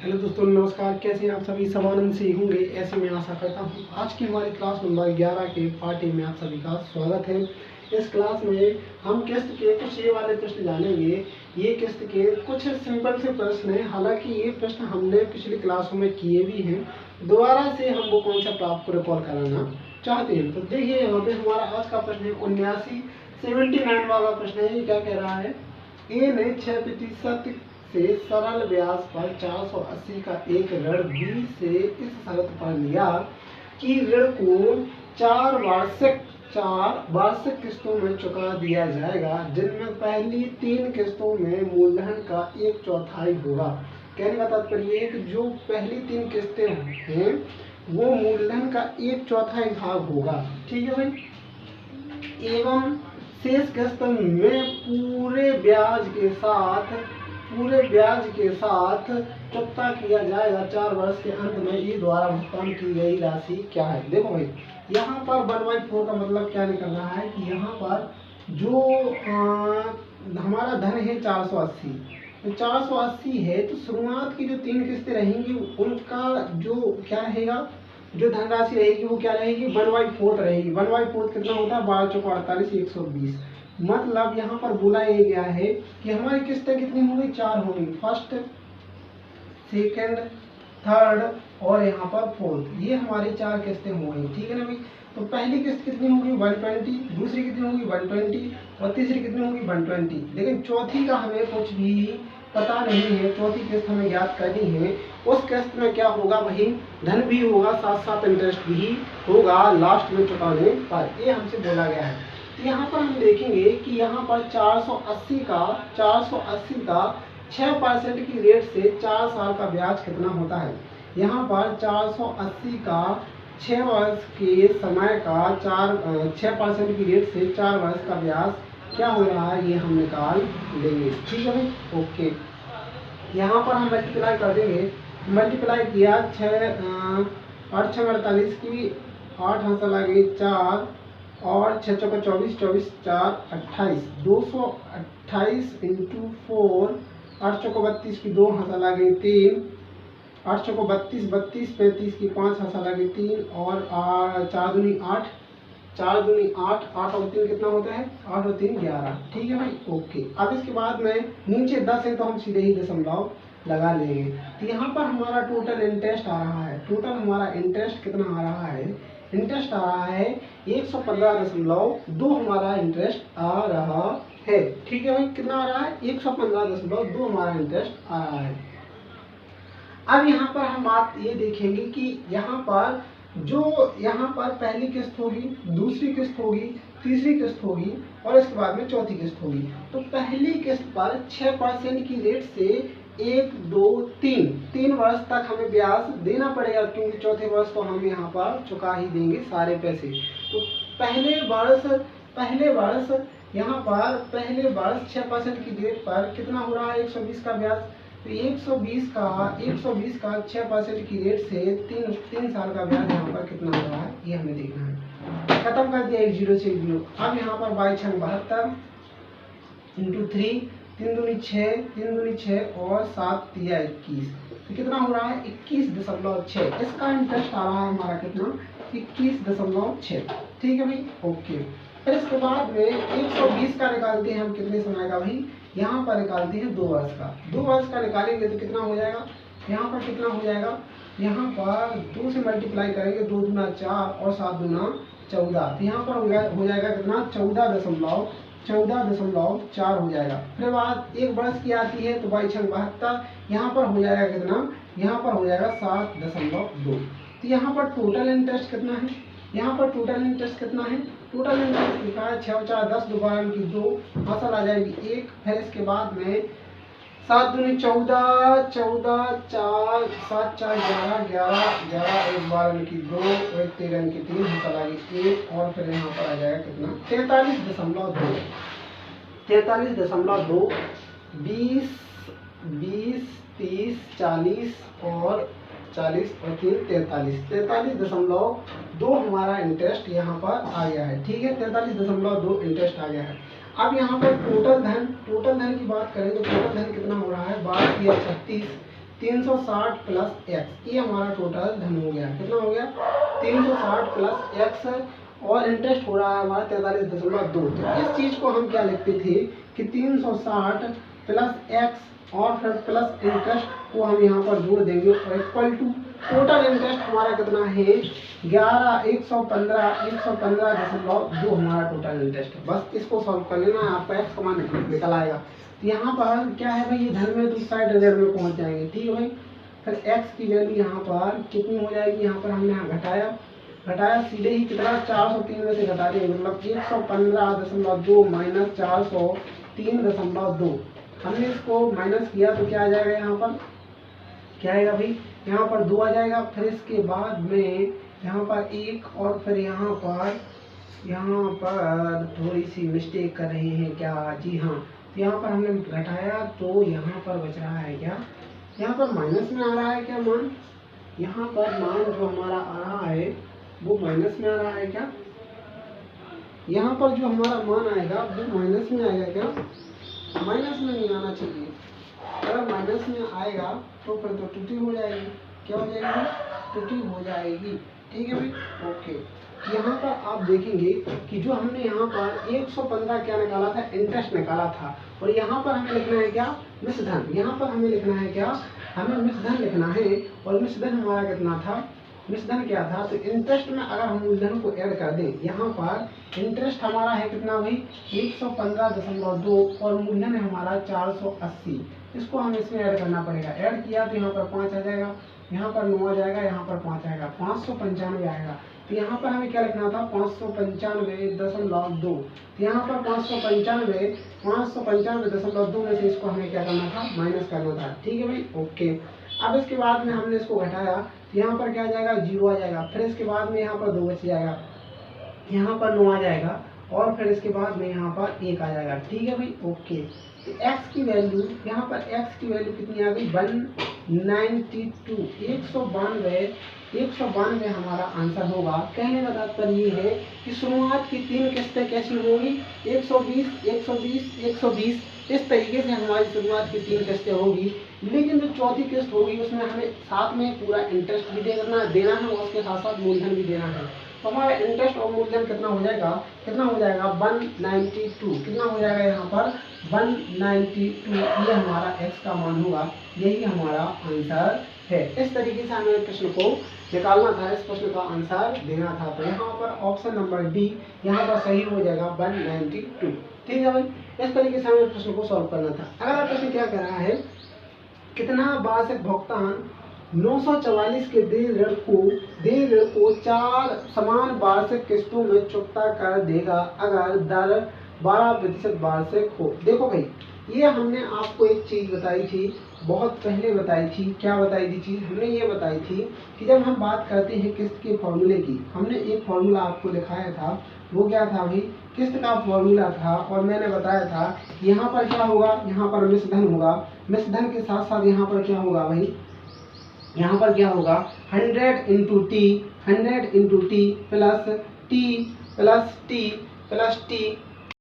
Hello दोस्तों, नमस्कार। कैसे हैं आप सभी? सब आनंद से होंगे ऐसे मैं आशा करता हूँ। आज की हमारी क्लास नंबर 11 के पार्टी में आप सभी का स्वागत है। इस क्लास में हम किस्त के कुछ ये वाले प्रश्न जानेंगे। ये किस्त के कुछ सिंपल से प्रश्न हैं। हालांकि ये प्रश्न हमने पिछली क्लासों में किए भी हैं। दोबारा से हम वो कॉन्सेप्ट आपको रिकॉल कराना चाहते हैं। तो देखिए, यहाँ पे हमारा आज का प्रश्न है 79 वाला प्रश्न है। ये क्या कह रहा है? ए ने 6% से सरल ब्याज पर 480 का एक ऋण बी से इस शर्त पर लिया कि ऋण को चार वार्षिक किस्तों में चुका दिया जाएगा, जिनमें पहली 3 किस्तों में मूलधन का 1/4 होगा। कहने का तात्पर्य है कि जो पहली 3 किस्तें हैं वो मूलधन का 1/4 भाग होगा। ठीक है भाई। एवं शेष किस्त में पूरे ब्याज के साथ चुकता किया जाएगा 4 वर्ष के अंत में। ई द्वारा भुगतान की गई राशि क्या है? देखो भाई, यहाँ पर 1/4 का मतलब क्या निकल रहा है कि यहाँ पर जो हमारा धन है 480, तो 480 है, तो शुरुआत की जो 3 किस्तें रहेंगी उनका जो क्या रहेगा, जो धनराशि रहेगी वो क्या रहेगी? 1/4 रहेगी। 1/4 कितना होता है? 12 चौको 48, 120। मतलब यहाँ पर बोला ये गया है कि हमारी किस्तें कितनी होंगी? 4 होंगी। फर्स्ट, सेकंड, थर्ड और यहाँ पर फोर्थ, ये हमारी 4 किस्तें होंगी। ठीक है ना भाई? तो पहली किस्त कितनी होगी? 120, दूसरी कितनी होगी? 120 और तीसरी कितनी होगी? 120। लेकिन चौथी का हमें कुछ भी पता नहीं है। चौथी किस्त हमें याद करनी है। उस किस्त में क्या होगा? वही धन भी होगा, साथ साथ इंटरेस्ट भी होगा लास्ट में चुकाने पर। ये हमसे बोला गया है। यहाँ पर हम देखेंगे कि यहाँ पर 480 का 6% की रेट से 4 साल का ब्याज कितना होता है? यहाँ पर 480 का 6 वर्ष के समय का 6% की रेट से 4 वर्ष का ब्याज क्या हो रहा है, ये हम निकाल लेंगे। ठीक है भाई, ओके। यहाँ पर हम मल्टीप्लाई कर देंगे। मल्टीप्लाई किया 8 6 48 की 8 हासिल आ गई 4 और 6 चौको 24, 24 4 28, 228 इंटू 4। 8 चौको 32 की 2 हासिल आ गई 3, 8 चौको 32, 32 35 की 5 हासिल आ गई 3 और 4 दूनी 8, 4 दूनी 8, 8 और 3 कितना होता है? 8 और 3 11। ठीक है भाई, ओके। अब इसके बाद में नीचे 10 है तो हम सीधे ही दशमलव लगा लेंगे। तो यहाँ पर हमारा टोटल इंटरेस्ट आ रहा है। टोटल हमारा इंटरेस्ट कितना आ रहा है? इंटरेस्ट आ रहा है 115.2 हमारा इंटरेस्ट आ रहा है। ठीक है भाई, कितना आ रहा है? 115.2 हमारा इंटरेस्ट आ रहा है। अब यहाँ पर हम बात ये देखेंगे कि यहाँ पर पहली किस्त होगी, दूसरी किस्त होगी, तीसरी किस्त होगी और इसके बाद में चौथी किस्त होगी। तो पहली किस्त पर 6% की रेट से 1 2 3 वर्ष तक हमें ब्याज देना पड़ेगा, क्योंकि चौथे वर्ष तो हम यहाँ पर चुका ही देंगे सारे पैसे। तो पहले वर्ष 6% की रेट पर कितना हो रहा है? 120 का ब्याज। तो 120 का 6% की रेट से 3 साल का ब्याज यहाँ पर कितना हो रहा है, ये हमें देखना है। खत्म कर दिया 1 0 से 1 0। अब यहाँ पर 22 72 इंटू 3, 3 दूनी 6, 3 दूनी 6 और 7 तिया 21। तो कितना हो रहा है? 21.6। इसका इंटरेस्ट आ रहा है हमारा कितना? 21.6। ठीक है भाई, ओके। फिर इसके बाद में 120 का निकालते हैं हम कितने समय का भाई? यहाँ पर निकालते हैं 2 वर्ष का। 2 वर्ष का निकालेंगे तो कितना हो जाएगा? यहाँ पर कितना हो जाएगा? यहाँ पर 2 से मल्टीप्लाई करेंगे, 2 दूना 4 और 7 दूना 14। तो यहाँ पर हो जाएगा कितना? 14.4 हो जाएगा। फिर बाद 1 वर्ष की आती है तो 22 72, यहाँ पर हो जाएगा कितना? यहाँ पर हो जाएगा 7.2। तो यहाँ पर टोटल इंटरेस्ट कितना है? यहाँ पर टोटल इंटरेस्ट कितना है? टोटल इंटरेस्ट लिखा है 6 4 10, 2 12 की 2 हासिल आ जाएगी 1। फिर इसके बाद में 7 दूनी 14, 14 4 7 4 11, 11 11 1 12 की 2 1 13 की 3 हासिल आ गई 1 और फिर यहाँ पर आ जाएगा कितना? 43.2। 43.2 20 20 30 40 और 40 और 3 43। 43.2 हमारा इंटरेस्ट यहाँ पर आ गया है। ठीक है, 43.2 इंटरेस्ट आ गया है। अब यहाँ पर टोटल धन की बात करें तो टोटल धन कितना हो रहा है? 12 या 36, 360 प्लस एक्स, ये हमारा टोटल धन हो गया। कितना हो गया? 360 प्लस एक्स, और इंटरेस्ट हो रहा है हमारा 43.2। तो इस चीज को हम क्या लिखते थे कि 360 प्लस एक्स और फिर प्लस इंटरेस्ट को हम यहाँ पर जोड़ देंगे और इक्वल टू टोटल इंटरेस्ट हमारा कितना है 115.2 हमारा टोटल इंटरेस्ट है। बस इसको सॉल्व कर लेना है, आपका एक्स का मान निकल आएगा। तो यहाँ पर क्या है भाई, ये धन में दूसरी साइड ऋण में पहुंच जाएंगे। ठीक है भाई, फिर एक्स की वैल्यू यहाँ पर कितनी हो जाएगी, यहाँ पर हमने घटाया सीधे ही कितना 403 में से घटा देंगे, मतलब 115.2 माइनस 403.2। हमने इसको माइनस किया तो क्या आ जाएगा, यहाँ पर क्या आएगा भाई, यहाँ पर 2 आ जाएगा। फिर इसके बाद में यहाँ पर 1 और फिर यहाँ पर थोड़ी सी मिस्टेक कर रहे हैं क्या, जी हाँ, तो यहाँ पर हमने घटाया तो यहाँ पर बच रहा है क्या, यहाँ पर माइनस में आ रहा है क्या मान, यहाँ पर मान जो हमारा आ रहा है वो माइनस में आ रहा है क्या, यहाँ पर जो हमारा मान आएगा वो माइनस में आएगा क्या, माइनस में नहीं आना चाहिए। अगर माइनस में आएगा तो फिर तो त्रुटि हो जाएगी। क्या हो जाएगी? त्रुटि हो जाएगी। ठीक है भाई, ओके। यहाँ पर आप देखेंगे कि जो हमने यहाँ पर 115 क्या निकाला था, इंटरेस्ट निकाला था, और यहाँ पर हमें लिखना है क्या, मिश्रधन। यहाँ पर हमें लिखना है क्या, हमें मिश्रधन लिखना है, और मिश्रधन हमारा कितना था, मिश्रधन क्या था, तो इंटरेस्ट में अगर हम मूलधन को ऐड कर दें, यहाँ पर इंटरेस्ट हमारा है कितना भाई 115.2 और मूलधन है हमारा 480। इसको हम इसमें ऐड करना पड़ेगा। ऐड किया तो यहाँ पर 5 आ जाएगा, यहाँ पर 9 आ जाएगा, यहाँ पर 5 आएगा, 595 आएगा। तो यहाँ पर हमें क्या लिखना था 595.2। तो यहाँ पर 595.2 में से इसको हमें क्या करना था, माइनस करना था। ठीक है भाई, ओके। अब इसके बाद में हमने इसको घटाया, यहाँ पर क्या आ जाएगा 0 आ जाएगा। फिर इसके बाद में यहाँ पर 2 बच जाएगा, यहाँ पर 9 आ जाएगा, और फिर इसके बाद में यहाँ पर 1 आ जाएगा। ठीक है भाई, ओके। तो x की वैल्यू यहाँ पर x की वैल्यू कितनी आ गई 192, 192 हमारा आंसर होगा। कहने का तात्पर्य ये है कि शुरुआत की 3 किस्तें कैसी होंगी 120, 120, 120, इस तरीके से हमारी शुरुआत की 3 किस्तें होगी। लेकिन जो चौथी किस्त होगी उसमें हमें साथ में पूरा इंटरेस्ट भी देना है और उसके साथ साथ मूलधन भी देना है। तो हमारा इंटरेस्ट और मूलधन कितना हो जाएगा 192। कितना हो जाएगा यहाँ पर 192, ये हमारा x का मान होगा। यही हमारा आंसर है। इस तरीके से हमें प्रश्न को निकालना था, इस प्रश्न का आंसर देना था। तो यहाँ पर ऑप्शन नंबर डी यहाँ पर सही हो जाएगा 192। ठीक है भाई, इस तरीके से हमें प्रश्न को सॉल्व करना था। अगला प्रश्न क्या कह रहा है, कितना वार्षिक भुगतान 944 के देय ऋण को 4 समान वार्षिक किस्तों में चुकता कर देगा अगर दर 12% वार्षिक हो। देखो भाई, ये हमने आपको एक चीज बताई थी, बहुत पहले बताई थी। क्या बताई थी चीज, हमने ये बताई थी कि जब हम बात करते हैं किस्त के फॉर्मूले की, हमने एक फॉर्मूला आपको दिखाया था। वो क्या था भाई, किस्त का फॉर्मूला था, और मैंने बताया था यहाँ पर क्या होगा, यहाँ पर मिश्रधन होगा। मिश्रधन के साथ साथ यहाँ पर क्या होगा भाई, यहाँ पर क्या होगा 100 इंटू टी प्लस टी